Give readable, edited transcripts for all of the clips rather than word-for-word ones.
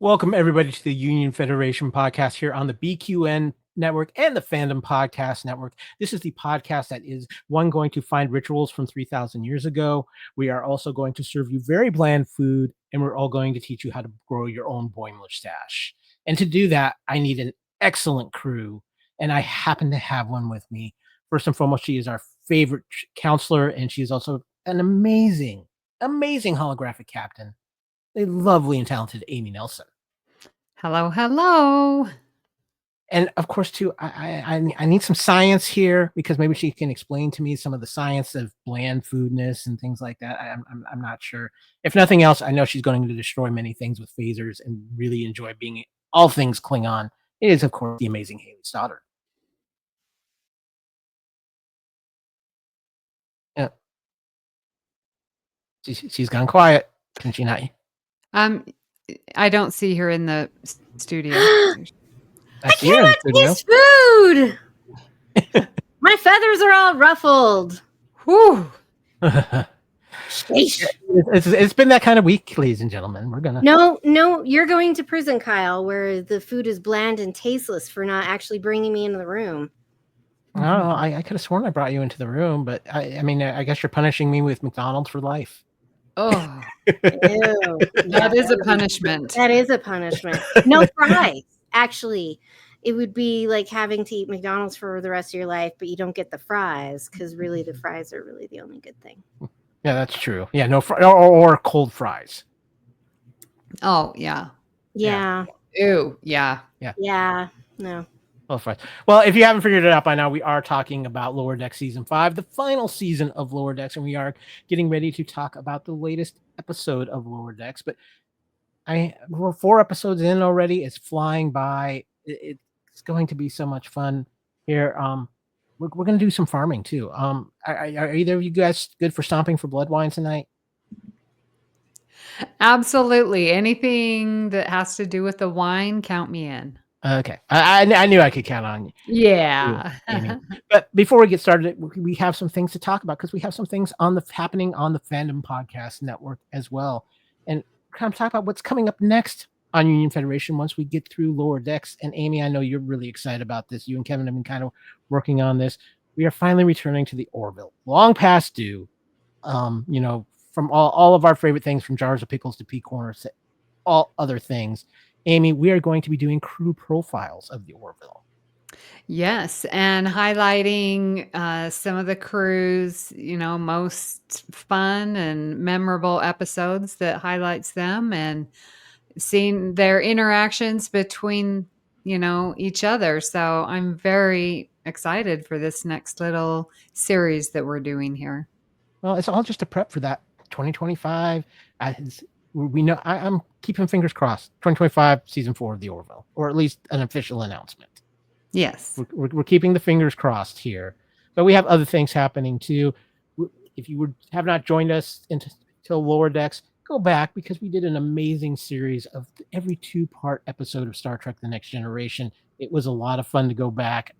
Welcome, everybody, to the Union Federation podcast here on the BQN Network and the Fandom Podcast Network. This is the podcast that is, one, going to find rituals from 3,000 years ago. We are also going to serve you very bland food, and we're all going to teach you how to grow your own Boimler stash. And to do that, I need an excellent crew, and I happen to have one with me. First and foremost, she is our favorite counselor, and she is also an amazing holographic captain. The lovely and talented Amy Nelson. Hello, hello. And of course, too, I need some science here because maybe she can explain to me some of the science of bland foodness and things like that. I'm not sure. If nothing else, I know she's going to destroy many things with phasers and really enjoy being all things Klingon. It is, of course, the amazing Haley Stoddard. Yeah. She's gone quiet. Can she not? I don't see her in the studio. I cannot taste food. My feathers are all ruffled. Whew. It's been that kind of week, ladies and gentlemen. We're gonna No, you're going to prison, Kyle, where the food is bland and tasteless for not actually bringing me into the room. I don't know. I could have sworn I brought you into the room, but I mean, I guess you're punishing me with McDonald's for life. Oh, Ew. that is a punishment. That is a punishment. No fries. Actually, it would be like having to eat McDonald's for the rest of your life, but you don't get the fries because really the fries are really the only good thing. Yeah, that's true. Yeah, no or cold fries. Oh, yeah. Yeah. Ew, yeah. Yeah. No. Oh, fries. Well, if you haven't figured it out by now, we are talking about Lower Decks Season 5, the final season of Lower Decks, and we are getting ready to talk about the latest episode of Lower Decks. But we're 4 episodes in already. It's flying by. It's going to be so much fun here. We're going to do some farming too. Are either of you guys good for stomping for blood wine tonight? Absolutely. Anything that has to do with the wine, count me in. Okay. I knew I could count on you. Yeah. But before we get started, we have some things to talk about because we have some things happening on the Fandom Podcast Network as well. And kind of talk about what's coming up next on Union Federation once we get through Lower Decks. And Amy, I know you're really excited about this. You and Kevin have been kind of working on this. We are finally returning to the Orville. Long past due. From all of our favorite things, from jars of pickles to pea corners to all other things. Amy, we are going to be doing crew profiles of the Orville. Yes, and highlighting some of the crew's, most fun and memorable episodes that highlights them and seeing their interactions between, each other. So I'm very excited for this next little series that we're doing here. Well, it's all just a prep for that 2025. We know I'm keeping fingers crossed. 2025 season 4 of the Orville, or at least an official announcement. Yes, we're keeping the fingers crossed here, but we have other things happening too. If you have not joined us until Lower Decks, go back because we did an amazing series of every 2-part episode of Star Trek: The Next Generation. It was a lot of fun to go back.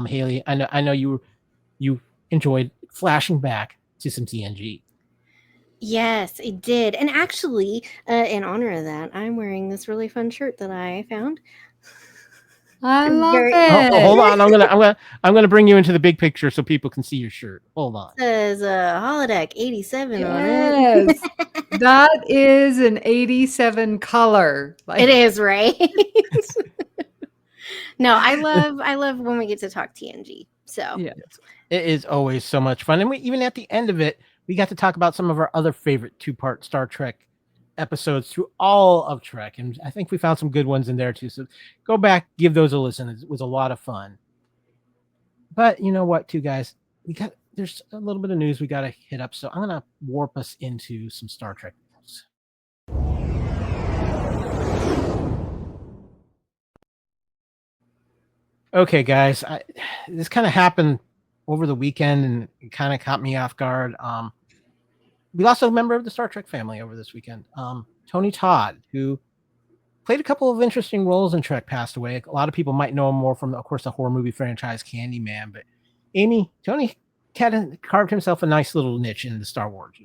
Haley, I know you enjoyed flashing back to some TNG. Yes, it did. And actually, in honor of that, I'm wearing this really fun shirt that I found. I love it. Hold on, I'm gonna bring you into the big picture so people can see your shirt. Hold on. It says Holodeck 87 on it. That is an 87 color. It is, right? No, I love when we get to talk TNG. So yeah, it is always so much fun, and even at the end of it, we got to talk about some of our other favorite 2-part Star Trek episodes through all of Trek, and I think we found some good ones in there too. So go back, give those a listen. It was a lot of fun. But you know what, too, guys, there's a little bit of news we got to hit up. So I'm gonna warp us into some Star Trek news. Okay, guys, this kind of happened over the weekend, and it kind of caught me off guard. We lost a member of the Star Trek family over this weekend. Tony Todd, who played a couple of interesting roles in Trek, passed away. A lot of people might know him more from, of course, the horror movie franchise Candyman. But Amy, Tony carved himself a nice little niche in the Star Wars.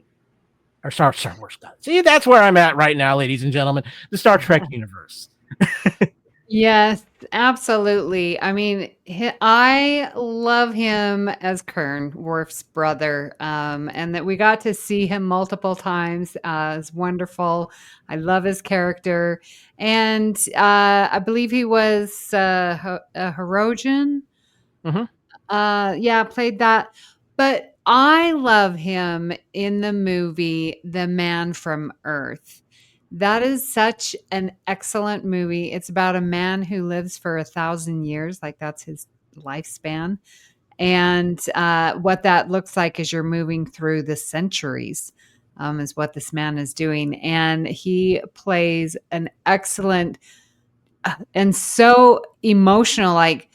Or Star Wars gods. See, that's where I'm at right now, ladies and gentlemen. The Star Trek universe. Yes, absolutely. I mean, I love him as Kern, Worf's brother, and that we got to see him multiple times is wonderful. I love his character, and I believe he was a Herodian. Mhm. Yeah, played that. But I love him in the movie The Man from Earth. That is such an excellent movie. It's about a man who lives for 1,000 years, like that's his lifespan. And what that looks like as you're moving through the centuries is what this man is doing. And he plays an excellent and so emotional, like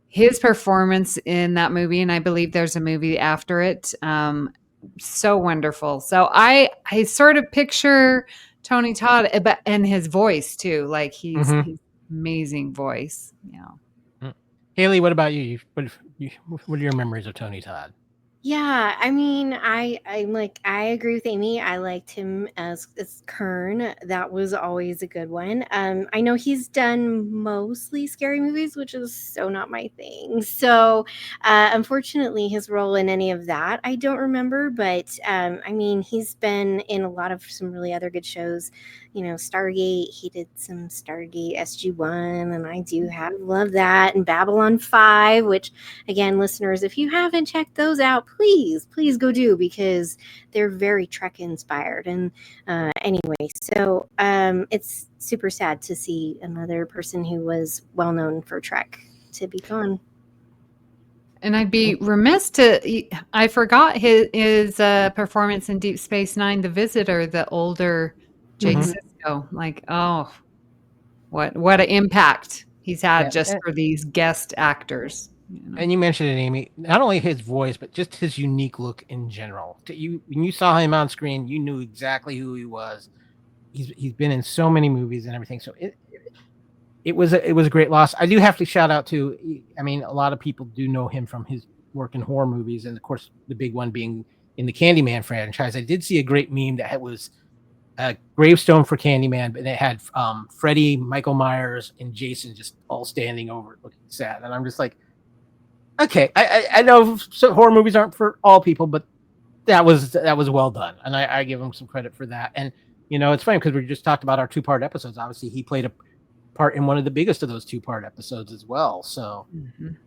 his performance in that movie, and I believe there's a movie after it. So wonderful. So I sort of picture Tony Todd, but and his voice too. Like he's amazing voice. Yeah. Haley, what about you? What are your memories of Tony Todd? Yeah, I mean, I'm like I agree with Amy. I liked him as Kern. That was always a good one. I know he's done mostly scary movies, which is so not my thing. So, unfortunately, his role in any of that I don't remember. But I mean, he's been in a lot of some really other good shows. You know, Stargate. He did some Stargate SG-1, and I do love that, and Babylon 5, which again, listeners, if you haven't checked those out, please go do, because they're very Trek inspired. And anyway, so it's super sad to see another person who was well known for Trek to be gone. And I'd be remiss I forgot his performance in Deep Space Nine, The Visitor, the older Jake Sisko. Like, oh, what an impact he's had just for these guest actors. You know? And you mentioned it, Amy. Not only his voice, but just his unique look in general. When you saw him on screen, you knew exactly who he was. He's been in so many movies and everything. So it was a great loss. I do have to shout out to. I mean, a lot of people do know him from his work in horror movies, and of course, the big one being in the Candyman franchise. I did see a great meme that was a gravestone for Candyman, but it had Freddy, Michael Myers, and Jason just all standing over it, looking sad. And I'm just like, okay, I know horror movies aren't for all people, but that was well done, and I give him some credit for that. And you know, it's funny because we just talked about our 2-part episodes. Obviously, he played a part in one of the biggest of those 2-part episodes as well. So,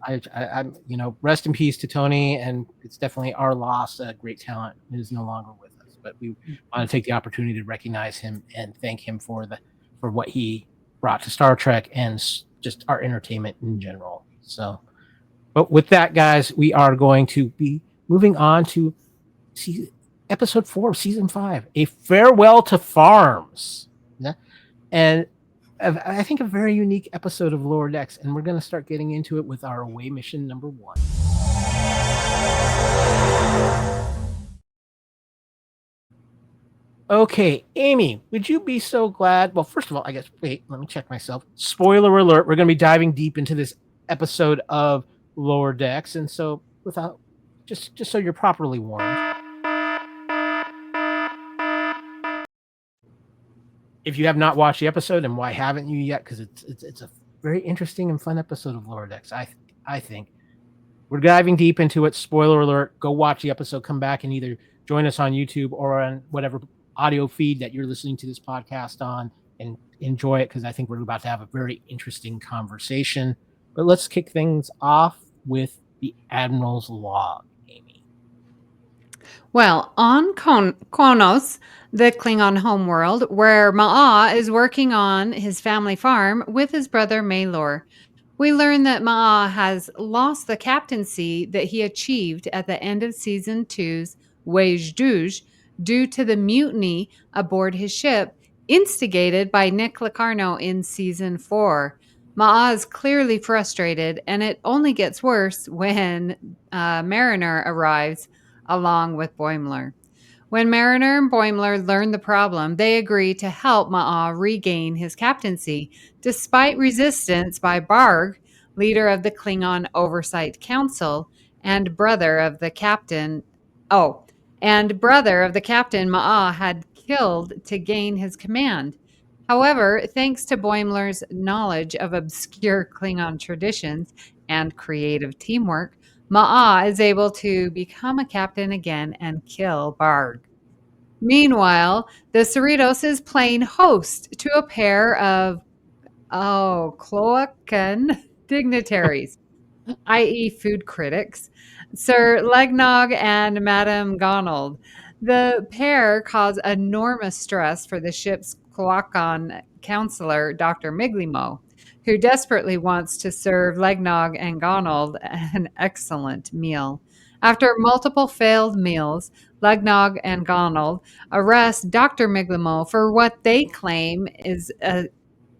I'm you know, rest in peace to Tony, and it's definitely our loss. A great talent is no longer with us, but we want to take the opportunity to recognize him and thank him for what he brought to Star Trek and just our entertainment in general. So. But with that, guys, we are going to be moving on to episode 4 of season 5, A Farewell to Farms. Yeah? And I think a very unique episode of Lower Decks. And we're going to start getting into it with our away mission number 1. Okay, Amy, would you be so glad? Well, first of all, I guess, wait, let me check myself. Spoiler alert, we're going to be diving deep into this episode of Lower Decks, and so without just so you're properly warned, if you have not watched the episode, and why haven't you yet? Because it's a very interesting and fun episode of Lower Decks. I think we're diving deep into it. Spoiler alert: go watch the episode, come back, and either join us on YouTube or on whatever audio feed that you're listening to this podcast on, and enjoy it, because I think we're about to have a very interesting conversation. But let's kick things off with the Admiral's Log, Amy. Well, on Kronos, the Klingon homeworld, where Ma'a is working on his family farm with his brother Maelor, we learn that Ma'a has lost the captaincy that he achieved at the end of Season 2's Wage due to the mutiny aboard his ship, instigated by Nick Locarno in Season 4. Ma'a is clearly frustrated, and it only gets worse when Mariner arrives along with Boimler. When Mariner and Boimler learn the problem, they agree to help Ma'a regain his captaincy, despite resistance by Barg, leader of the Klingon Oversight Council and brother of the captain. Oh, and brother of the captain Ma'a had killed to gain his command. However, thanks to Boimler's knowledge of obscure Klingon traditions and creative teamwork, Ma'a is able to become a captain again and kill Barg. Meanwhile, the Cerritos is playing host to a pair of, Cloacan dignitaries, i.e., food critics, Sir Legnog and Madame Gonald. The pair cause enormous stress for the ship's Cloacan counselor, Dr. Miglimo, who desperately wants to serve Legnog and Gonald an excellent meal. After multiple failed meals, Legnog and Gonald arrest Dr. Miglimo for what they claim is a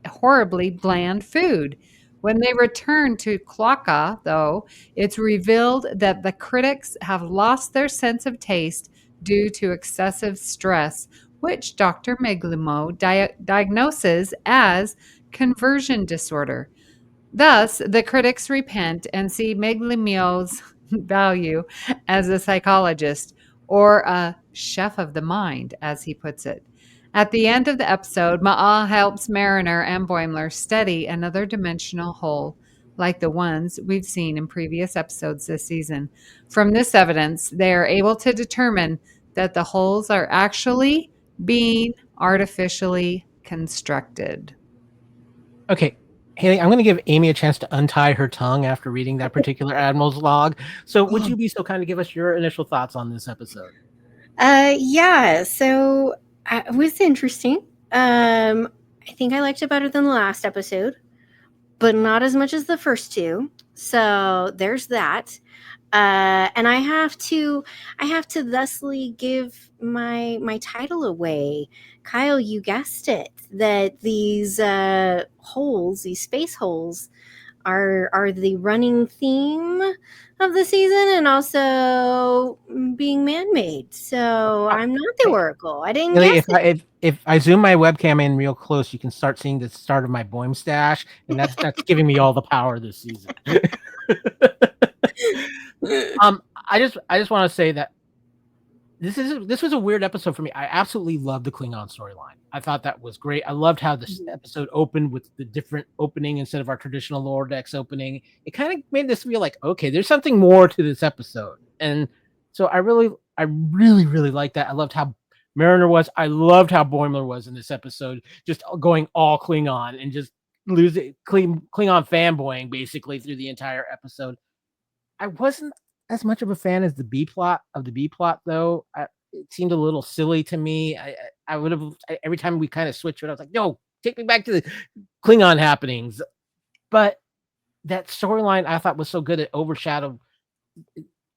horribly bland food. When they return to Cloaca, though, it's revealed that the critics have lost their sense of taste due to excessive stress, which Dr. Miglimo diagnoses as conversion disorder. Thus, the critics repent and see Miglio's value as a psychologist, or a chef of the mind, as he puts it. At the end of the episode, Ma'a helps Mariner and Boimler study another dimensional hole, like the ones we've seen in previous episodes this season. From this evidence, they are able to determine that the holes are actually being artificially constructed. Okay, Haley, I'm going to give Amy a chance to untie her tongue after reading that particular Admiral's log. So, would you be so kind to give us your initial thoughts on this episode? Yeah. So it was interesting. I think I liked it better than the last episode, but not as much as the first two. So there's that. And I have to thusly give my title away. Kyle, you guessed it, that these holes, these space holes, are the running theme of the season, and also being man-made. So I'm not the Oracle. I didn't Haley, guess it. if I zoom my webcam in real close, you can start seeing the start of my Boim stash, and that's giving me all the power this season. I just want to say that this was a weird episode for me. I absolutely loved the Klingon storyline. I thought that was great. I loved how this episode opened with the different opening instead of our traditional Lower Decks opening. It kind of made this feel like, okay, there's something more to this episode. And so I really liked that. I loved how Mariner was. I loved how Boimler was in this episode, just going all Klingon and just losing Klingon fanboying basically through the entire episode. I wasn't as much of a fan as the B plot though. It seemed a little silly to me. I would have every time we kind of switched it, I was like, no, take me back to the Klingon happenings. But that storyline I thought was so good it overshadowed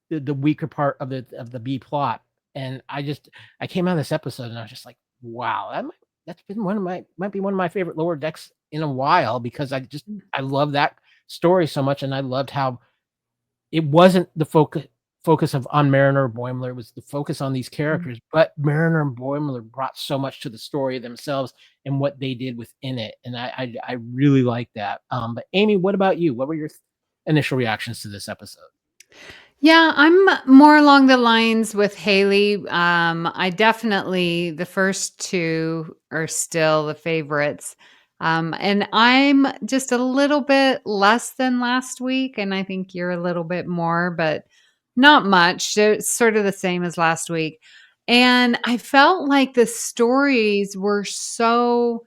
the weaker part of the B plot. And I came out of this episode and I was just like, wow, that's been might be one of my favorite Lower Decks in a while, because I love that story so much, and I loved how it wasn't the focus on Mariner or Boimler. It was the focus on these characters, but Mariner and Boimler brought so much to the story themselves and what they did within it, and I really like that. But Amy, what about you? What were your initial reactions to this episode? Yeah, I'm more along the lines with Haley. I definitely, the first two are still the favorites. And I'm just a little bit less than last week, and I think you're a little bit more, but not much. It's sort of the same as last week. And I felt like the stories were so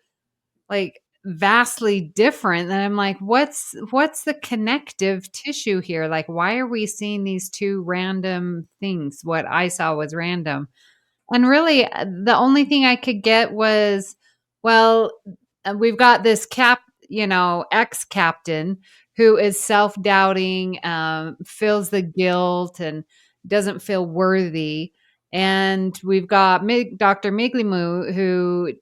like vastly different, that I'm like, what's the connective tissue here? Like, why are we seeing these two random things? What I saw was random. And really, the only thing I could get was, well, we've got this ex-captain who is self-doubting, feels the guilt and doesn't feel worthy. And we've got Dr. Miglimu, who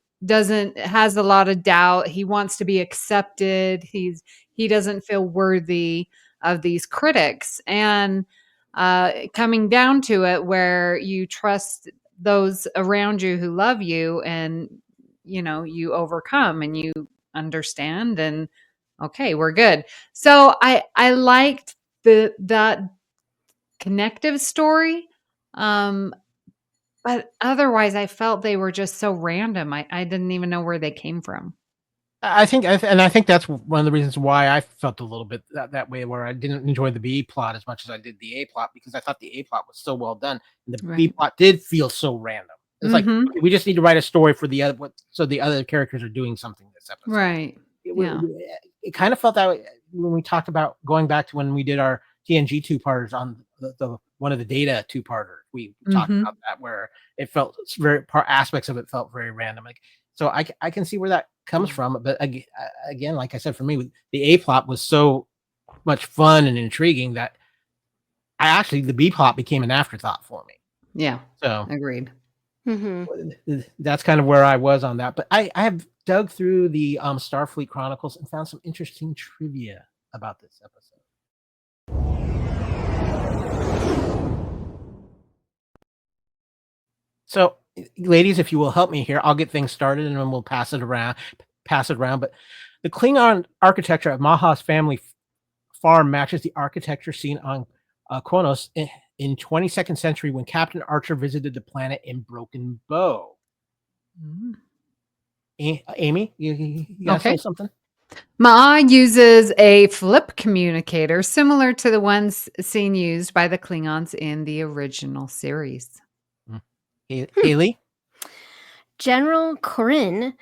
has a lot of doubt. He wants to be accepted. He doesn't feel worthy of these critics. And coming down to it, where you trust those around you who love you, and you overcome and you understand, and okay, we're good. So I liked that connective story. But otherwise, I felt they were just so random. I didn't even know where they came from. I think that's one of the reasons why I felt a little bit that way, where I didn't enjoy the B plot as much as I did the A plot, because I thought the A plot was so well done, and the B Right. plot did feel so random. It's like, Mhm. okay, we just need to write a story for so the other characters are doing something this episode. Right. Yeah. It kind of felt that way when we talked about going back to when we did our TNG two-parters on the one of the Data two-parter. We talked Mhm. about that, where it felt aspects of it felt very random. Like, so I can see where that comes from, but again, like I said, for me, the A plot was so much fun and intriguing that the B plot became an afterthought for me. Yeah. So Agreed. that's kind of where I was on that. But I have dug through the Starfleet Chronicles and found some interesting trivia about this episode. So, ladies, if you will help me here, I'll get things started and then we'll pass it around. But the Klingon architecture of Maha's family farm matches the architecture seen on Kronos in 22nd century when Captain Archer visited the planet in Broken Bow. Amy, you gotta say something? Ma'a uses a flip communicator similar to the ones seen used by the Klingons in the original series. Haley? General Corinne,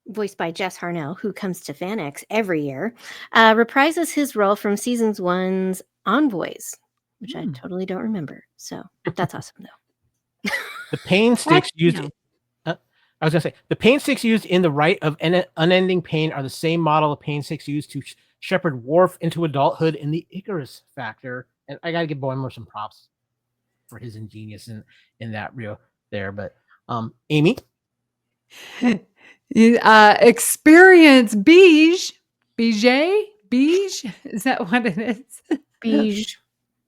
voiced by Jess Harnell, who comes to FanX every year, reprises his role from season 1's Envoys, which I totally don't remember. So that's awesome, though. The pain sticks used. I was going to say, the pain sticks used in The Rite of Unending Pain are the same model of pain sticks used to shepherd Worf into adulthood in the Icarus Factor. And I got to give Boimler some props for his ingenious in that reel there. But Amy? Experience Beige. Is that what it is? Beige.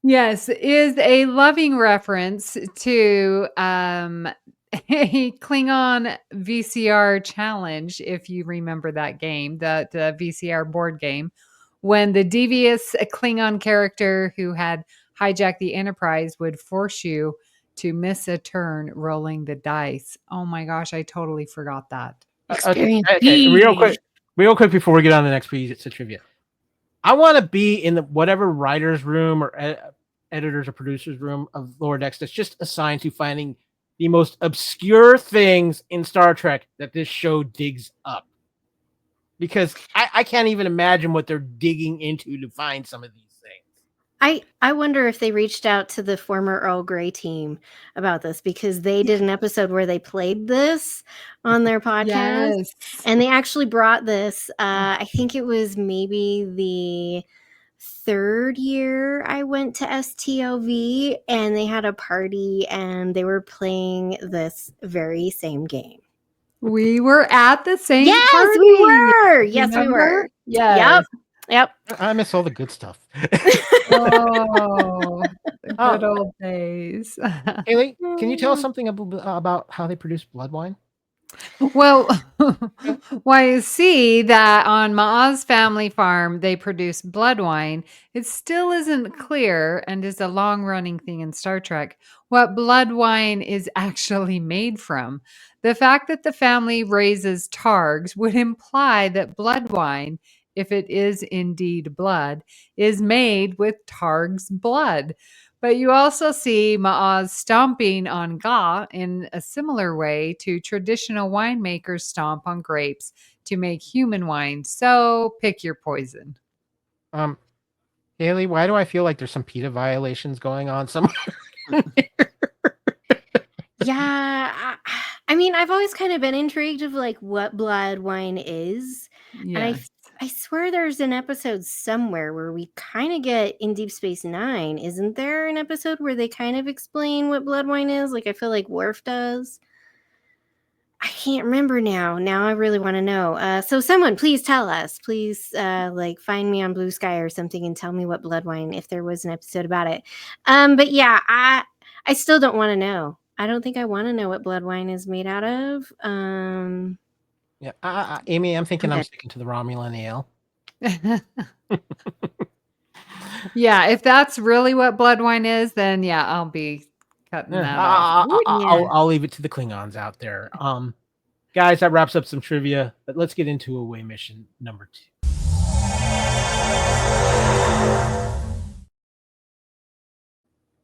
Yes, is a loving reference to a Klingon VCR challenge, if you remember that game, the VCR board game, when the devious Klingon character who had hijacked the Enterprise would force you to miss a turn rolling the dice. Oh my gosh, I totally forgot that. Experience okay. Real quick before we get on to the next piece of trivia. I want to be in whatever writer's room or editors or producers room of Lower Decks that's just assigned to finding the most obscure things in Star Trek that this show digs up. Because I can't even imagine what they're digging into to find some of these things. I wonder if they reached out to the former Earl Grey team about this, because they did an episode where they played this on their podcast. Yes. And they actually brought this, I think it was maybe the third year I went to STOV, and they had a party and they were playing this very same game. We were at the same Yes, party. we were. Yes, we Remember? were. Yes. Yep. I miss all the good stuff. Oh, the good old days. Haley, can you tell us something about how they produce blood wine? Well, why you see that on Ma'a's family farm, they produce blood wine. It still isn't clear, and is a long-running thing in Star Trek, what blood wine is actually made from. The fact that the family raises targs would imply that blood wine, if it is indeed blood, is made with targ's blood. But you also see Ma'az stomping on Ga in a similar way to traditional winemakers stomp on grapes to make human wine. So pick your poison. Haley, why do I feel like there's some PETA violations going on somewhere? Yeah, I mean, I've always kind of been intrigued of like what blood wine is. Yes. And I swear there's an episode somewhere where we kind of get in Deep Space Nine. Isn't there an episode where they kind of explain what blood wine is? Like I feel like Worf does. I can't remember now. Now I really want to know. So someone please tell us. Please like find me on Blue Sky or something and tell me what blood wine, if there was an episode about it. But yeah, I still don't want to know. I don't think I want to know what blood wine is made out of. Yeah, Amy, I'm thinking I'm sticking to the Romulan ale. Yeah, if that's really what blood wine is, then yeah, I'll be cutting Yeah, that off. I'll leave it to the Klingons out there. Guys, that wraps up some trivia, but let's get into away mission number 2.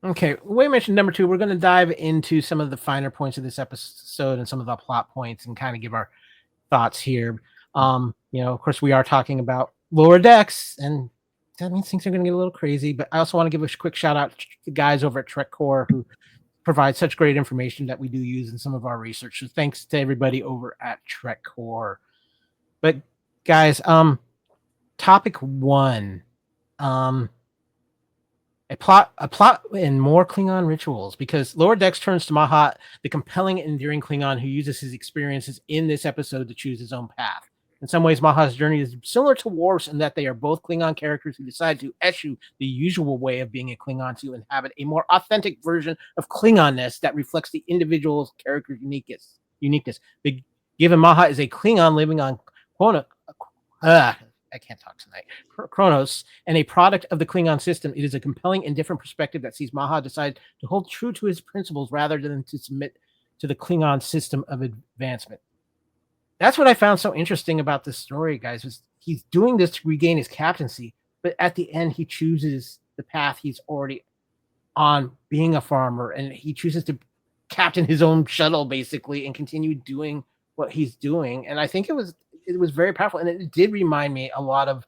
Okay, away mission number 2, we're going to dive into some of the finer points of this episode and some of the plot points and kind of give our thoughts here. Of course, we are talking about lower decks, and that means things are going to get a little crazy, but I also want to give a quick shout out to the guys over at Trek Core who provide such great information that we do use in some of our research. So thanks to everybody over at Trek Core. But guys, topic 1, a plot and more Klingon rituals, because Lower Decks turns to Mahat, the compelling and endearing Klingon who uses his experiences in this episode to choose his own path. In some ways, Mahat's journey is similar to Worf's in that they are both Klingon characters who decide to eschew the usual way of being a Klingon to inhabit a more authentic version of Klingonness that reflects the individual's character's uniqueness. Given Mahat is a Klingon living on I can't talk tonight. Kronos, and a product of the Klingon system, it is a compelling and different perspective that sees Mahat decide to hold true to his principles rather than to submit to the Klingon system of advancement. That's what I found so interesting about this story, guys, was he's doing this to regain his captaincy, but at the end he chooses the path he's already on, being a farmer, and he chooses to captain his own shuttle basically and continue doing what he's doing. And I think it was very powerful, and it did remind me a lot of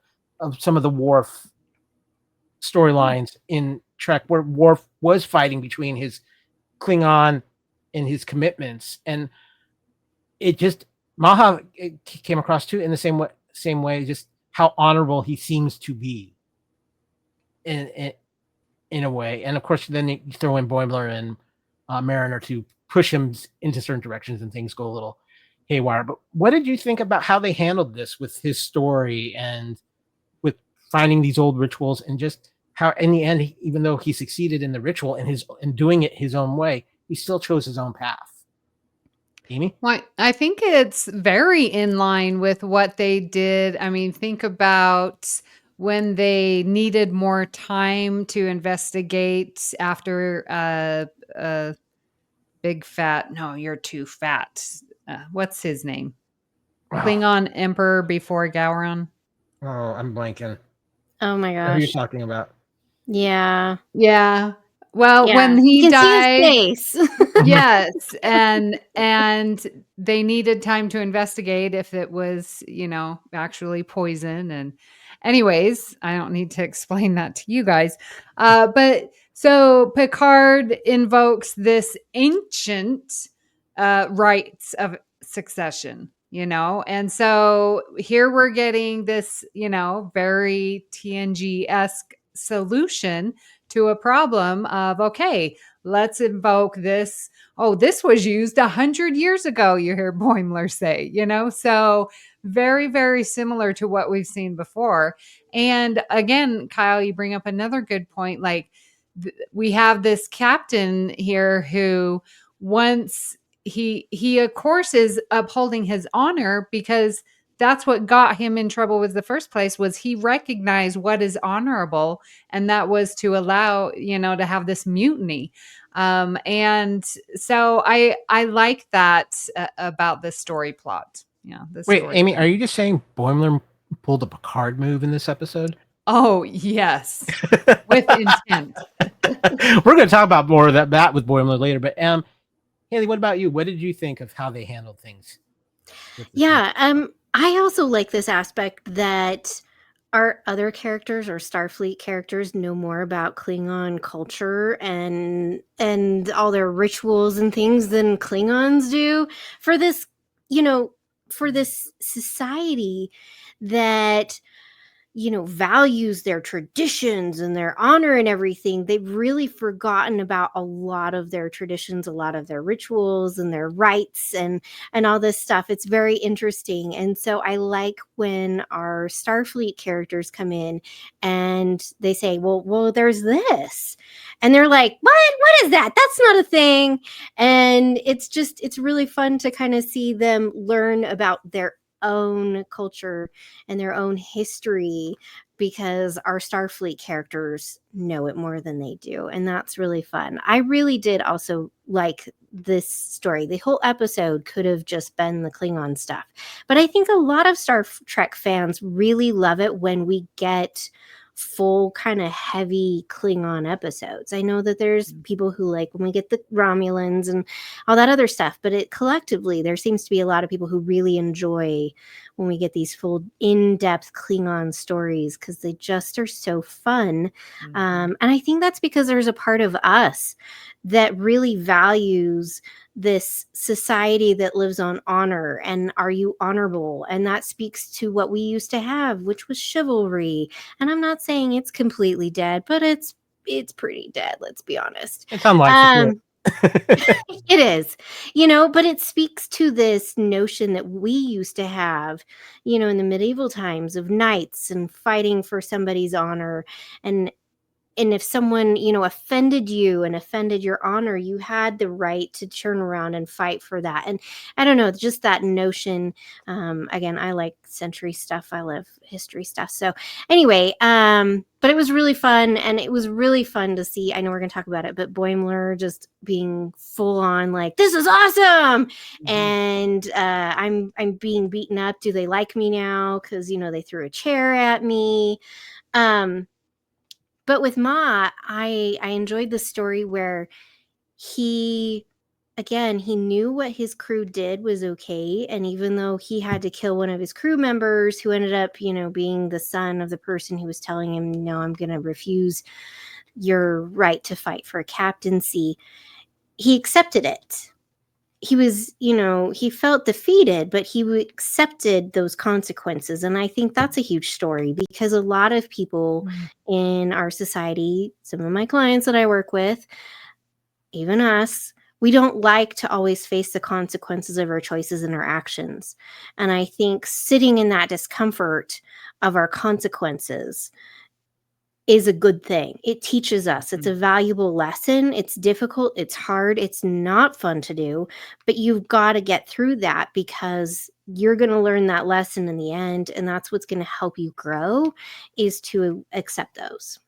some of the Worf storylines in Trek, where Worf was fighting between his Klingon and his commitments, and it just Maha came across too in the same way, just how honorable he seems to be in a way. And of course, then you throw in Boimler and Mariner to push him into certain directions, and things go a little haywire. But what did you think about how they handled this with his story and with finding these old rituals, and just how in the end, even though he succeeded in the ritual and doing it his own way, he still chose his own path? Amy? Well, I think it's very in line with what they did. I mean, think about when they needed more time to investigate after a big fat, no, you're too fat. What's his name? Klingon Emperor before Gowron. Oh, I'm blanking. Oh my gosh. Who are you talking about? Yeah. Yeah. Well, Yeah. when he You can died, see his face. yes, and they needed time to investigate if it was, actually poison. And anyways, I don't need to explain that to you guys. But so Picard invokes this ancient rights of succession, and so here we're getting this, very TNG-esque solution to a problem of, okay, let's invoke this. Oh, this was used 100 years ago, you hear Boimler say, so very, very similar to what we've seen before. And again, Kyle, you bring up another good point. Like we have this captain here who once he of course is upholding his honor, because that's what got him in trouble with the first place, was he recognized what is honorable, and that was to allow, to have this mutiny. And so I like that about this story plot. Yeah. Wait, Amy, are you just saying Boimler pulled a Picard move in this episode? Oh, yes. With intent. We're going to talk about more of that with Boimler later, but Haley, what about you? What did you think of how they handled things? Yeah, I also like this aspect that our other characters or Starfleet characters know more about Klingon culture and all their rituals and things than Klingons do. For this, for this society that values their traditions and their honor and everything, they've really forgotten about a lot of their traditions, a lot of their rituals and their rites and all this stuff. It's very interesting. And so I like when our Starfleet characters come in and they say, well, there's this. And they're like, what is that? That's not a thing. And it's really fun to kind of see them learn about their own culture and their own history because our Starfleet characters know it more than they do. And that's really fun. I really did also like this story. The whole episode could have just been the Klingon stuff. But I think a lot of Star Trek fans really love it when we get full kind of heavy Klingon episodes. I know that there's people who like when we get the Romulans and all that other stuff, but it collectively there seems to be a lot of people who really enjoy when we get these full in-depth Klingon stories because they just are so fun. And I think that's because there's a part of us that really values this society that lives on honor and are you honorable, and that speaks to what we used to have, which was chivalry. And I'm not saying it's completely dead, but it's pretty dead, let's be honest. It's unlikely. It is, but it speaks to this notion that we used to have, in the medieval times of knights and fighting for somebody's honor. And if someone, offended you and offended your honor, you had the right to turn around and fight for that. And I don't know, just that notion. Again, I like century stuff. I love history stuff. So anyway, but it was really fun. And it was really fun to see. I know we're going to talk about it, but Boimler just being full on like, this is awesome. And I'm being beaten up. Do they like me now? Because, they threw a chair at me. But with Ma, I enjoyed the story where he knew what his crew did was okay. And even though he had to kill one of his crew members who ended up, being the son of the person who was telling him, no, I'm going to refuse your right to fight for a captaincy, he accepted it. He was, he felt defeated, but he accepted those consequences. And I think that's a huge story because a lot of people in our society, some of my clients that I work with, even us, we don't like to always face the consequences of our choices and our actions. And I think sitting in that discomfort of our consequences is a good thing. It teaches us. It's a valuable lesson. It's difficult. It's hard. It's not fun to do, but you've got to get through that because you're going to learn that lesson in the end. And that's what's going to help you grow, is to accept those.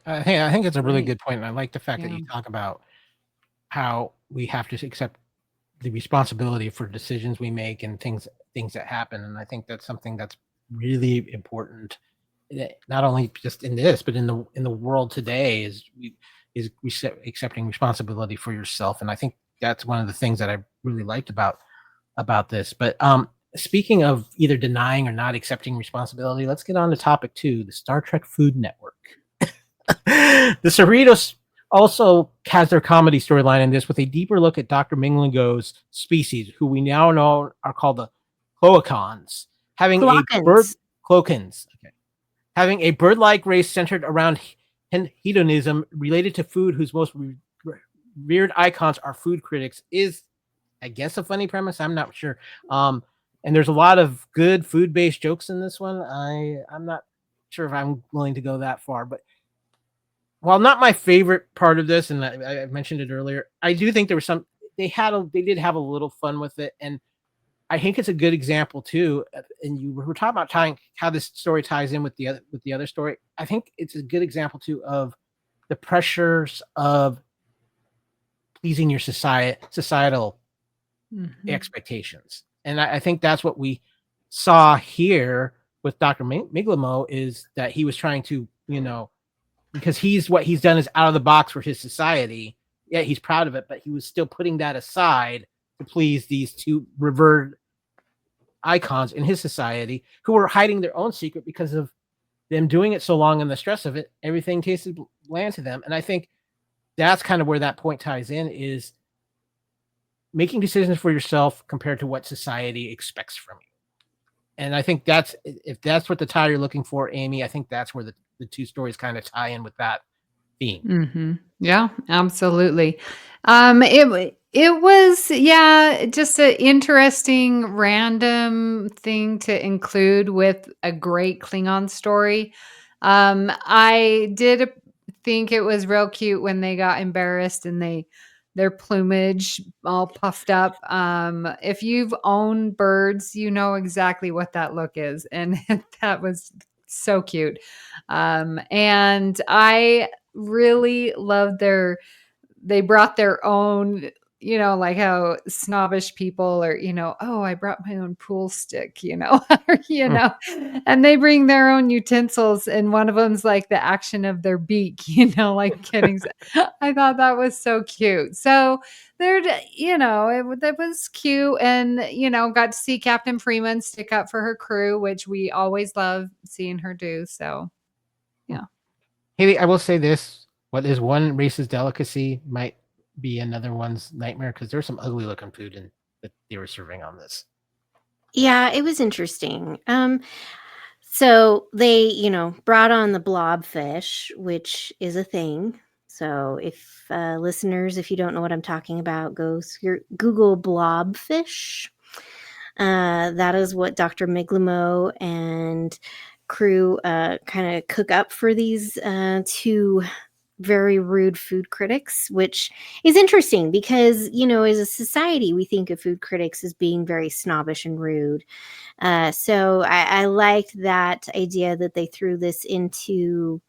I think it's a really good point. And I like the fact that you talk about how we have to accept the responsibility for decisions we make and things that happen. And I think that's something that's really important, not only just in this, but in the world today, is accepting responsibility for yourself. And I think that's one of the things that I really liked about this. But speaking of either denying or not accepting responsibility, let's get on to topic 2, the Star Trek Food Network. The Cerritos also has their comedy storyline in this, with a deeper look at Dr. Minglingo's species, who we now know are called the Cloacans, having having a bird-like race centered around hedonism related to food, whose most revered icons are food critics, is, I guess, a funny premise. I'm not sure. And there's a lot of good food-based jokes in this one. I'm not sure if I'm willing to go that far, but while not my favorite part of this, and I mentioned it earlier, I do think there was some. They did have a little fun with it, and I think it's a good example too. And you were talking about how this story ties in with the other story. I think it's a good example too of the pressures of pleasing your societal expectations, and I think that's what we saw here with Dr. Miglimo, is that he was trying to, because what he's done is out of the box for his society. Yeah, he's proud of it, but he was still putting that aside to please these two revered icons in his society who were hiding their own secret because of them doing it so long and the stress of it. Everything tasted bland to them. And I think that's kind of where that point ties in, is making decisions for yourself compared to what society expects from you. And I think if that's what the tie you're looking for, Amy, I think that's where the two stories kind of tie in with that theme. Yeah, absolutely. It was, just an interesting random thing to include with a great Klingon story. I did think it was real cute when they got embarrassed and their plumage all puffed up. If you've owned birds, you know exactly what that look is. And that was so cute. And I really loved they brought their own, like how snobbish people are, oh, I brought my own pool stick, or, Mm. and they bring their own utensils. And one of them's like the action of their beak, like getting, I thought that was so cute. So that was cute. And, got to see Captain Freeman stick up for her crew, which we always love seeing her do. So, yeah. Haley, I will say this: what is one race's delicacy might be another one's nightmare, because there's some ugly looking food that they were serving on this. Yeah, it was interesting. So they, brought on the blobfish, which is a thing. So if listeners, if you don't know what I'm talking about, go Google blobfish. That is what Dr. Miglimo and crew kind of cook up for these two very rude food critics, which is interesting because, as a society, we think of food critics as being very snobbish and rude. So I liked that idea that they threw this into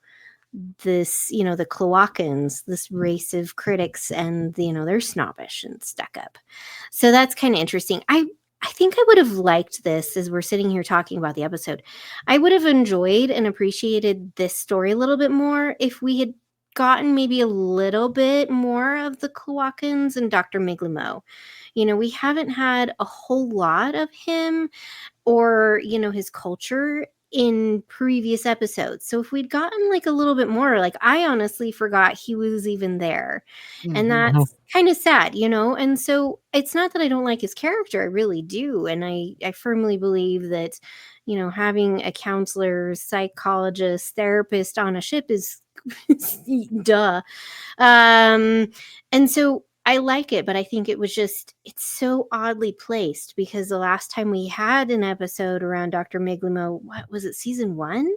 this, the Cloacans, this race of critics, and, they're snobbish and stuck up. So that's kind of interesting. I think I would have liked this as we're sitting here talking about the episode. I would have enjoyed and appreciated this story a little bit more if we had gotten maybe a little bit more of the Cloacans and Dr. Miglimo. We haven't had a whole lot of him or, his culture in previous episodes. So if we'd gotten like a little bit more, like I honestly forgot he was even there. And Mhm. that's kind of sad, And so it's not that I don't like his character. I really do. And I firmly believe that, having a counselor, psychologist, therapist on a ship is duh. And so I like it, but I think it's so oddly placed because the last time we had an episode around Dr. Miglimo, what was it, season 1?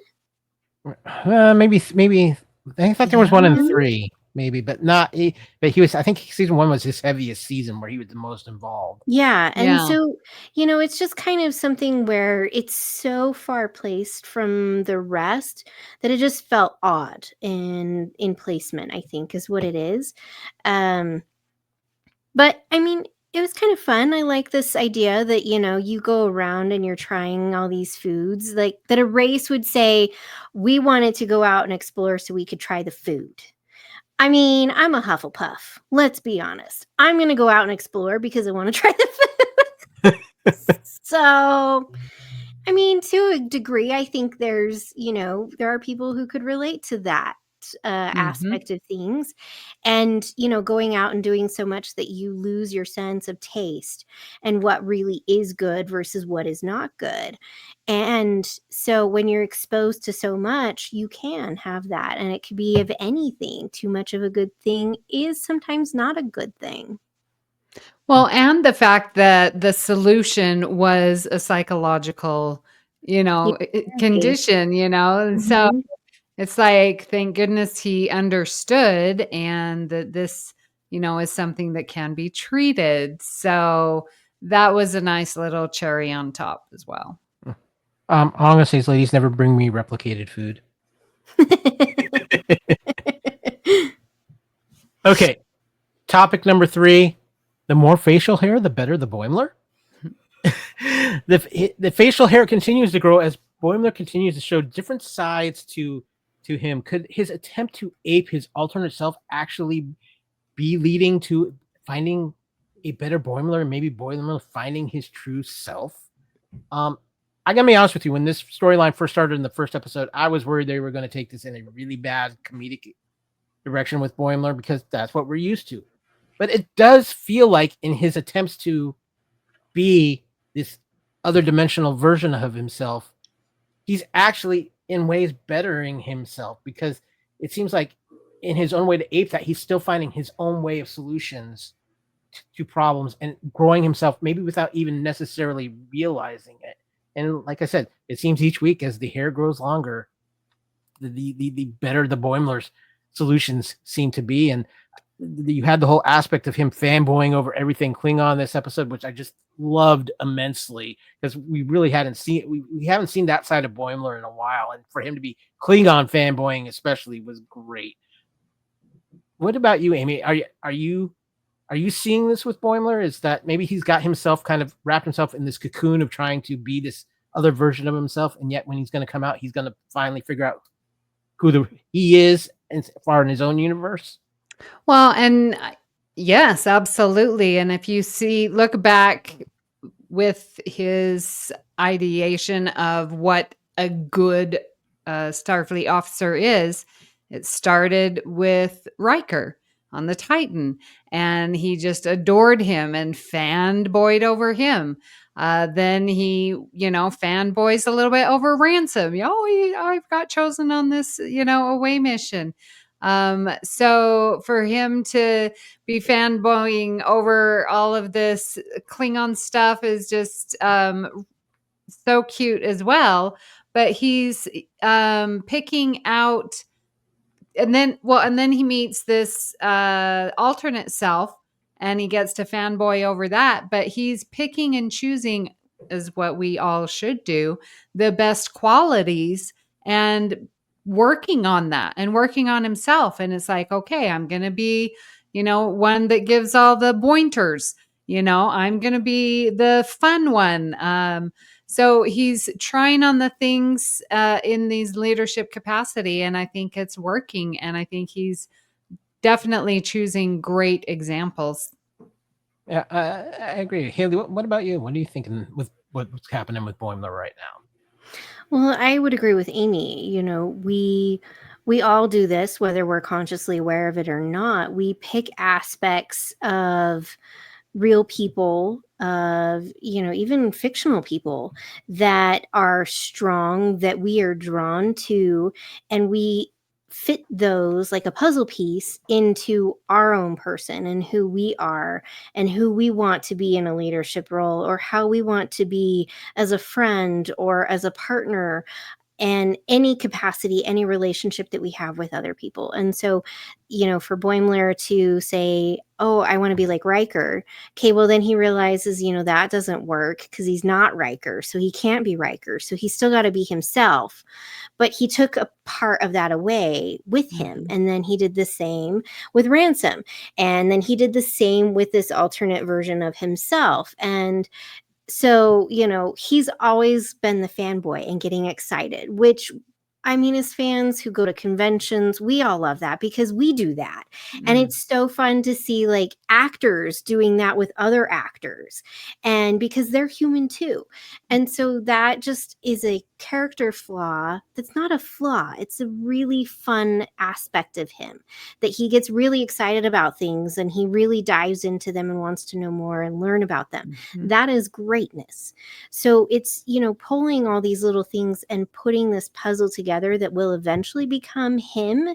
Maybe I thought there was one in Yeah. 3, maybe, but not. But he was. I think season 1 was his heaviest season, where he was the most involved. Yeah. And Yeah. so, it's just kind of something where it's so far placed from the rest that it just felt odd in placement, I think is what it is. But I mean, it was kind of fun. I like this idea that, you go around and you're trying all these foods, like that a race would say, we wanted to go out and explore so we could try the food. I mean, I'm a Hufflepuff. Let's be honest. I'm going to go out and explore because I want to try the food. So, I mean, to a degree, I think there's, there are people who could relate to that aspect of things. And, going out and doing so much that you lose your sense of taste and what really is good versus what is not good. And so when you're exposed to so much, you can have that. And it could be of anything. Too much of a good thing is sometimes not a good thing. Well, and the fact that the solution was a psychological, condition, and so Mhm. it's like, thank goodness he understood and that this, is something that can be treated. So that was a nice little cherry on top as well. Honestly, these ladies never bring me replicated food. Okay, topic number 3: the more facial hair, the better the Boimler. The facial hair continues to grow as Boimler continues to show different sides to him. Could his attempt to ape his alternate self actually be leading to finding a better Boimler, and maybe Boimler finding his true self? I gotta be honest with you. When this storyline first started in the first episode, I was worried they were going to take this in a really bad comedic direction with Boimler, because that's what we're used to. But it does feel like in his attempts to be this other dimensional version of himself, he's actually in ways bettering himself, because it seems like in his own way to ape that, he's still finding his own way of solutions to problems and growing himself, maybe without even necessarily realizing it. And like I said, it seems each week as the hair grows longer, the better the Boimler's solutions seem to be. And you had the whole aspect of him fanboying over everything Klingon this episode, which I just loved immensely, because we really hadn't seen we haven't seen that side of Boimler in a while, and for him to be Klingon fanboying especially was great. What about you, Amy? Are you seeing this with Boimler? Is that maybe he's got himself kind of wrapped himself in this cocoon of trying to be this other version of himself, and yet when he's going to come out, he's going to finally figure out who he is as far in his own universe? Well, and yes, absolutely. And if you look back with his ideation of what a good Starfleet officer is, it started with Riker on the Titan, and he just adored him and fanboyed over him. Then he, fanboys a little bit over Ransom. I've got chosen on this, away mission. So for him to be fanboying over all of this Klingon stuff is just so cute as well. But he's picking out, and then he meets this alternate self, and he gets to fanboy over that. But he's picking and choosing, is what we all should do, the best qualities, and working on that and working on himself. And it's like, okay, I'm going to be, one that gives all the pointers, I'm going to be the fun one. So he's trying on the things in these leadership capacity, and I think it's working. And I think he's definitely choosing great examples. Yeah, I agree. Haley, what about you? What are you thinking with what's happening with Boimler right now? Well, I would agree with Amy. We all do this, whether we're consciously aware of it or not. We pick aspects of real people, of even fictional people that are strong, that we are drawn to, and we fit those like a puzzle piece into our own person and who we are and who we want to be in a leadership role, or how we want to be as a friend or as a partner, and any capacity, any relationship that we have with other people. And so, for Boimler to say, oh, I want to be like Riker. Okay, well, then he realizes, that doesn't work because he's not Riker. So he can't be Riker. So he's still got to be himself. But he took a part of that away with him. And then he did the same with Ransom. And then he did the same with this alternate version of himself. And so, he's always been the fanboy and getting excited, which, as fans who go to conventions, we all love that because we do that. And it's so fun to see like actors doing that with other actors, and because they're human too. And so that just is a character flaw that's not a flaw. It's a really fun aspect of him, that he gets really excited about things and he really dives into them and wants to know more and learn about them. That is greatness. So it's, pulling all these little things and putting this puzzle together that will eventually become him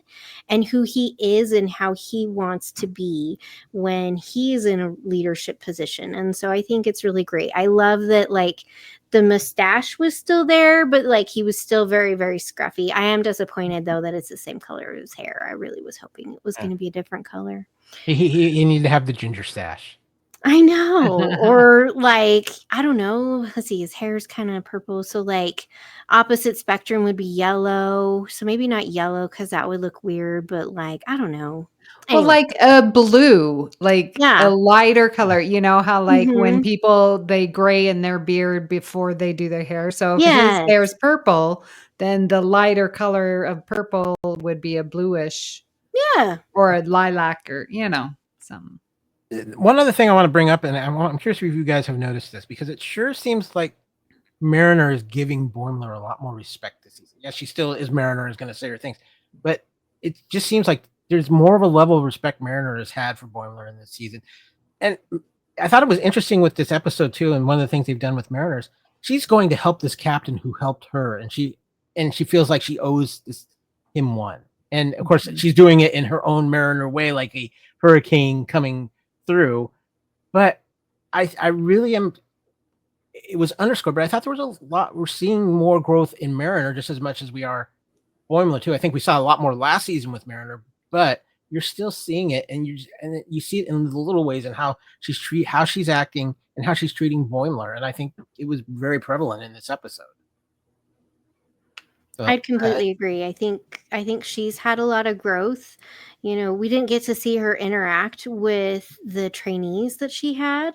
and who he is and how he wants to be when he's in a leadership position. And so I think it's really great. I love that, like, the mustache was still there, but like he was still very, very scruffy. I am disappointed though that it's the same color as his hair. I really was hoping it was going to be a different color. He needed to have the ginger stash. I know. Or like, I don't know. Let's see, his hair's kind of purple. So like opposite spectrum would be yellow. So maybe not yellow because that would look weird, but like, I don't know. Well, Anyway. like a blue, like Yeah. a lighter color, how like when people, they gray in their beard before they do their hair. So if his Yes. hair is purple, then the lighter color of purple would be a bluish Yeah. or a lilac, or, something. One other thing I want to bring up, and I'm curious if you guys have noticed this, because it sure seems like Mariner is giving Boimler a lot more respect this season. Yes, she still is Mariner, is going to say her things, but it just seems like there's more of a level of respect Mariner has had for Boimler in this season. And I thought it was interesting with this episode too, and one of the things they've done with Mariner is she's going to help this captain who helped her, and she feels like she owes him one. And of course, she's doing it in her own Mariner way, like a hurricane coming through. But I really am. It was underscored, but I thought there was a lot. We're seeing more growth in Mariner just as much as we are Boimler too. I think we saw a lot more last season with Mariner, but you're still seeing it, and you see it in the little ways and how she's acting and how she's treating Boimler. And I think it was very prevalent in this episode. So, I'd completely agree. I think she's had a lot of growth. We didn't get to see her interact with the trainees that she had,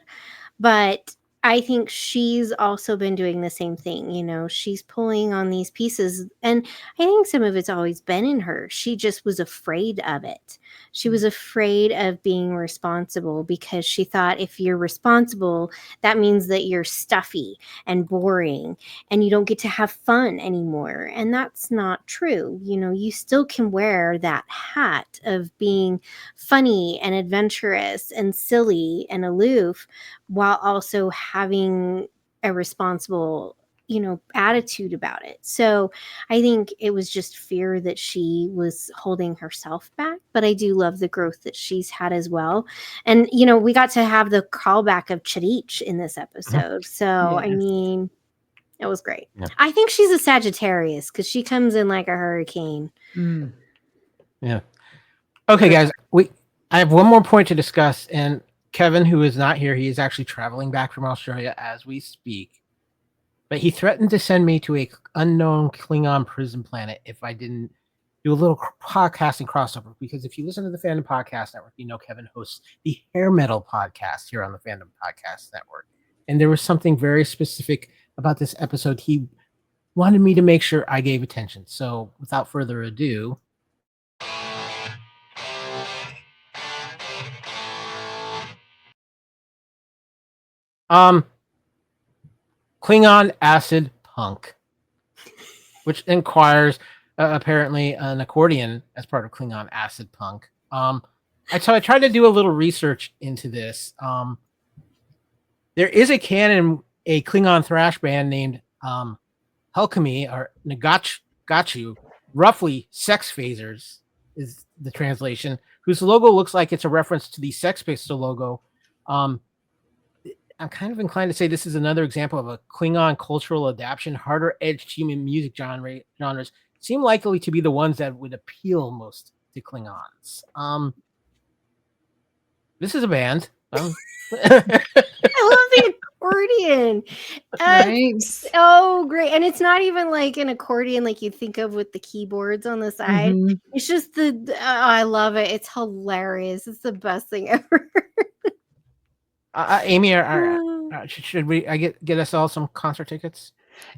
but I think she's also been doing the same thing. She's pulling on these pieces, and I think some of it's always been in her. She just was afraid of it. She was afraid of being responsible because she thought if you're responsible, that means that you're stuffy and boring and you don't get to have fun anymore. And that's not true. You still can wear that hat of being funny and adventurous and silly and aloof while also having a responsible attitude about it. So I think it was just fear that she was holding herself back, but I do love the growth that she's had as well. And we got to have the callback of Chirich in this episode. So I mean, it was great. Yeah. I think she's a Sagittarius because she comes in like a hurricane. Yeah. Okay, guys, I have one more point to discuss, and Kevin, who is not here, he is actually traveling back from Australia as we speak. But he threatened to send me to a unknown Klingon prison planet if I didn't do a little podcasting crossover. Because if you listen to the Fandom Podcast Network, Kevin hosts the Hair Metal podcast here on the Fandom Podcast Network. And there was something very specific about this episode. He wanted me to make sure I gave attention. So without further ado, Klingon acid punk, which inquires apparently an accordion as part of Klingon acid punk. So I tried to do a little research into this. There is a Klingon thrash band named Helkami or Nagachu, roughly Sex Phasers is the translation, whose logo looks like it's a reference to the Sex Pistol logo. I'm kind of inclined to say this is another example of a Klingon cultural adaptation. Harder edged human music genres seem likely to be the ones that would appeal most to Klingons. This is a band. I love the accordion. Nice. Oh, great. And it's not even like an accordion like you think of with the keyboards on the side. Mm-hmm. It's just I love it. It's hilarious. It's the best thing ever. Amy, should we get us all some concert tickets?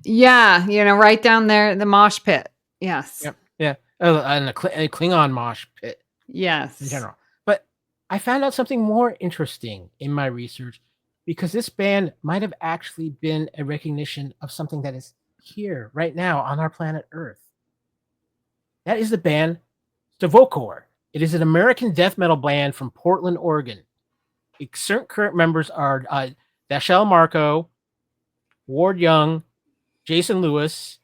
Yeah, right down there, the mosh pit. Yes. Yep. Yeah. And a Klingon mosh pit. Yes. In general. But I found out something more interesting in my research, because this band might have actually been a recognition of something that is here right now on our planet Earth. That is the band Stavokor. It is an American death metal band from Portland, Oregon. Its current members are Dashelle Marco, Ward Young, Jason Lewis,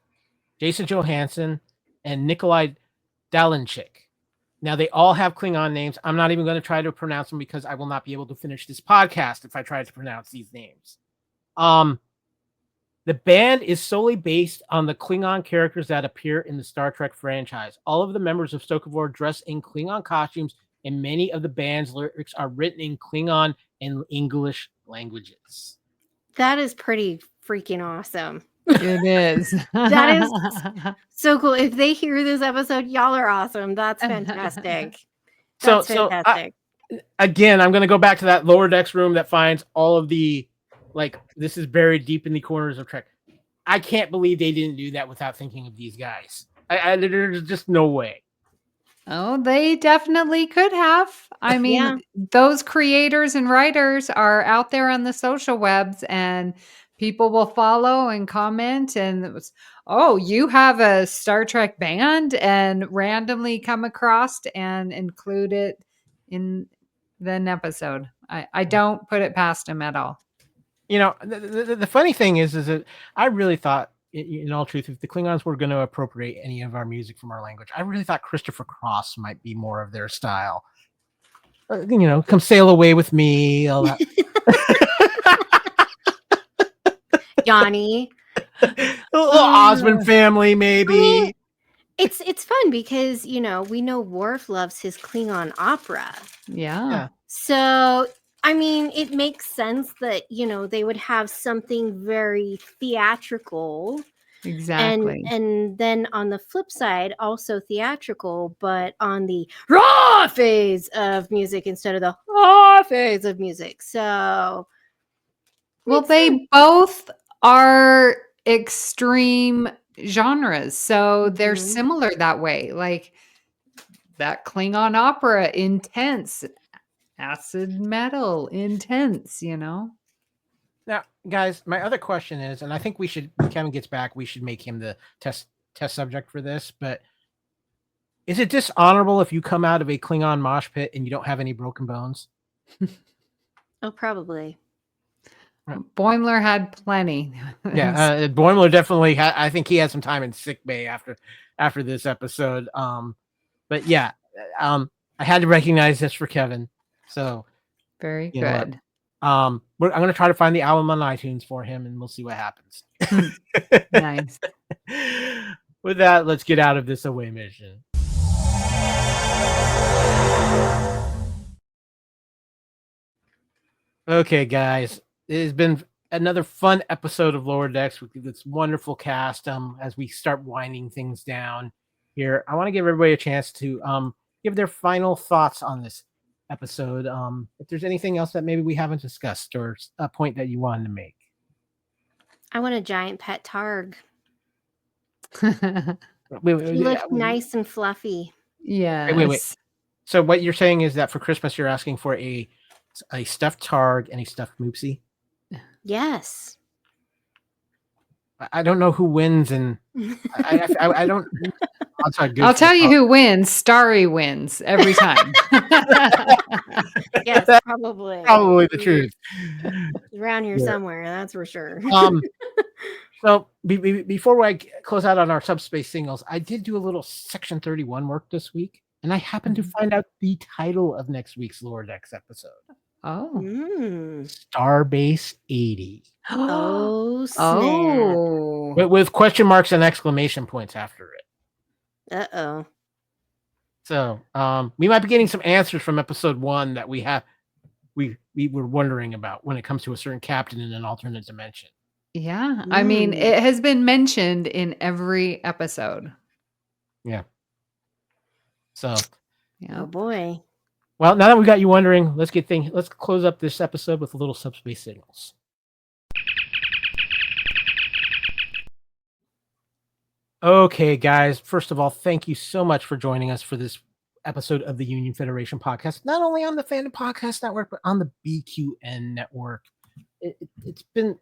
Jason Johansson, and Nikolai Dalinchik. Now, they all have Klingon names. I'm not even going to try to pronounce them because I will not be able to finish this podcast if I try to pronounce these names. The band is solely based on the Klingon characters that appear in the Star Trek franchise. All of the members of Stavokor dress in Klingon costumes, and many of the band's lyrics are written in Klingon and English languages. That is pretty freaking awesome. It is. That is so cool. If they hear this episode, y'all are awesome. That's fantastic. That's fantastic. Again, I'm going to go back to that lower decks room that finds all of the, this is buried deep in the corners of Trek. I can't believe they didn't do that without thinking of these guys. There's just no way. Oh, they definitely could have. I mean, those creators and writers are out there on the social webs, and people will follow and comment. And it was, you have a Star Trek band, and randomly come across and include it in an episode. I don't put it past them at all. The funny thing is that I really thought, in all truth, if the Klingons were going to appropriate any of our music from our language, I really thought Christopher Cross might be more of their style. Come sail away with me. All that. Yanni. A little Osmond family, maybe. It's fun because we know Worf loves his Klingon opera. Yeah. So I mean, it makes sense that they would have something very theatrical. Exactly. And then on the flip side, also theatrical, but on the raw phase of music instead of the raw phase of music. So, Well, makes they sense. both are extreme genres, so they're Mhm. similar that way. Like that Klingon opera, intense, acid metal, intense, Now, guys, my other question is, and I think we should, when Kevin gets back, we should make him the test subject for this, but is it dishonorable if you come out of a Klingon mosh pit and you don't have any broken bones? Oh, probably. Boimler had plenty. Yeah, Boimler definitely. I think he had some time in sick bay after this episode. But yeah, I had to recognize this for Kevin. So Very you know what? good. I'm going to try to find the album on iTunes for him, and we'll see what happens. Nice. With that, let's get out of this away mission. Okay, guys, it has been another fun episode of Lower Decks with this wonderful cast. As we start winding things down here, I want to give everybody a chance to give their final thoughts on this episode. If there's anything else that maybe we haven't discussed or a point that you wanted to make. I want a giant pet targ. He He looked nice and fluffy. Yes. Wait. So what you're saying is that for Christmas you're asking for a stuffed targ and a stuffed moopsie? Yes. I don't know who wins, and I don't. I'll tell you who wins. Starry wins every time. Yes, probably. Probably the truth. Around here somewhere, that's for sure. So before I close out on our subspace singles, I did do a little Section 31 work this week, and I happened to find out the title of next week's Lower Decks episode. Oh. Starbase 80. Oh, snap. Oh. With question marks and exclamation points after it. Uh-oh. So we might be getting some answers from episode 1 that we were wondering about when it comes to a certain captain in an alternate dimension. Yeah. I mean, it has been mentioned in every episode. Yeah. So. Oh boy. Well, now that we got you wondering, let's close up this episode with a little subspace signals. Okay, guys. First of all, thank you so much for joining us for this episode of the Union Federation podcast, not only on the Fandom Podcast Network, but on the BQN Network. It's been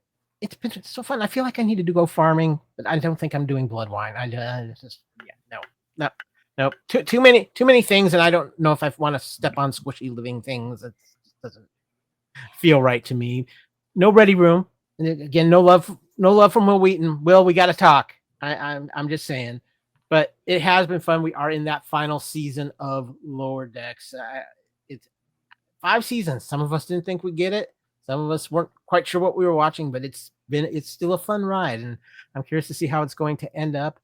so fun. I feel like I needed to go farming, but I don't think I'm doing blood wine. No. Too many things, and I don't know if I want to step on squishy living things. It doesn't feel right to me. No ready room, and again, no love from Will Wheaton. Will, we got to talk. I'm just saying, but it has been fun. We are in that final season of Lower Decks. It's 5 seasons. Some of us didn't think we'd get it. Some of us weren't quite sure what we were watching, but it's still a fun ride, and I'm curious to see how it's going to end up.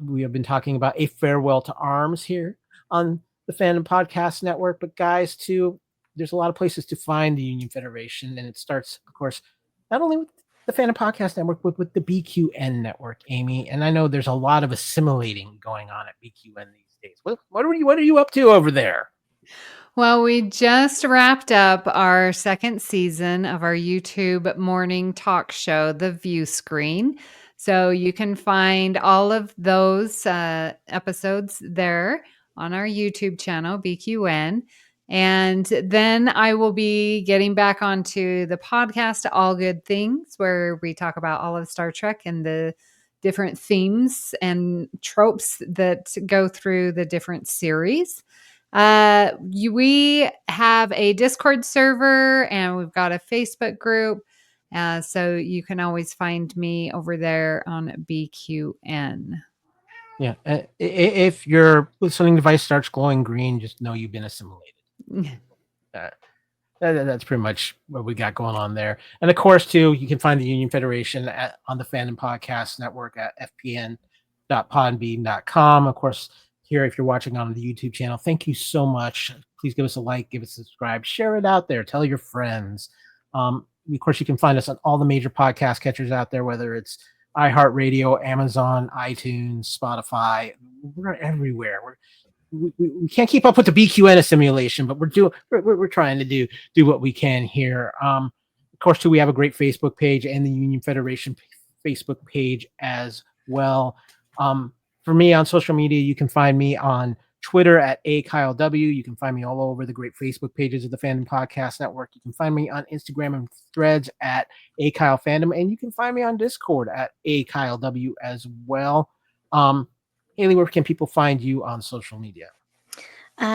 We have been talking about A Farewell to Arms here on the Fandom Podcast Network, but guys, too, there's a lot of places to find the Union Federation, and it starts, of course, not only with the Fandom Podcast Network, but with the BQN Network, Amy. And I know there's a lot of assimilating going on at BQN these days. What are you up to over there? Well, we just wrapped up our second season of our YouTube morning talk show, The View Screen. So you can find all of those episodes there on our YouTube channel, BQN. And then I will be getting back onto the podcast, All Good Things, where we talk about all of Star Trek and the different themes and tropes that go through the different series. We have a Discord server and we've got a Facebook group. So you can always find me over there on BQN. Yeah. If your listening device starts glowing green, just know you've been assimilated. That's pretty much what we got going on there. And of course, too, you can find the Union Federation on the Fandom Podcast Network at fpn.org. fandom.podbean.com. Of course, here, if you're watching on the YouTube channel, thank you so much. Please give us a like, give us a subscribe, share it out there, tell your friends. Of course, you can find us on all the major podcast catchers out there, whether it's iHeartRadio, Amazon, iTunes, Spotify. We're everywhere. We can't keep up with the BQN assimilation, but we're trying to do what we can here. Of course, too, we have a great Facebook page and the Union Federation Facebook page as well. For me on social media, you can find me on Twitter at @KyleW. You can find me all over the great Facebook pages of the Fandom Podcast Network. You can find me on Instagram and Threads at @KyleFandom, and you can find me on Discord at @KyleW as well. Haley, where can people find you on social media?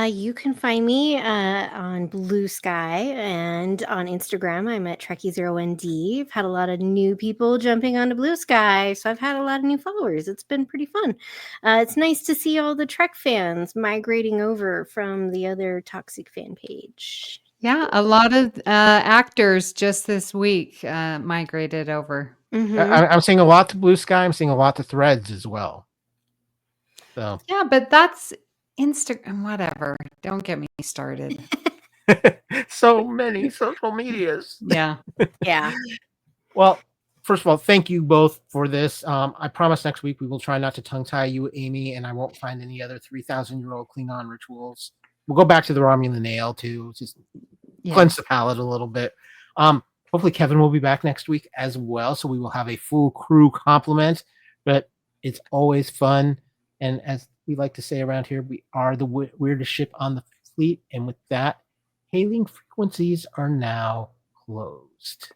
You can find me on Blue Sky and on Instagram. I'm at Trekkie01D. I've had a lot of new people jumping onto Blue Sky, so I've had a lot of new followers. It's been pretty fun. It's nice to see all the Trek fans migrating over from the other Toxic fan page. Yeah, a lot of actors just this week migrated over. I'm seeing a lot to Blue Sky. I'm seeing a lot to Threads as well. So Yeah, but that's Instagram, whatever. Don't get me started. so many social medias. Yeah. Yeah. Well, first of all, thank you both for this. I promise next week we will try not to tongue tie you, Amy, and I won't find any other 3,000-year-old Klingon rituals. We'll go back to the Romulan ale to just cleanse the palate a little bit. Hopefully Kevin will be back next week as well, so we will have a full crew complement. But it's always fun, and as we like to say around here, we are the weirdest ship on the fleet. And with that, hailing frequencies are now closed.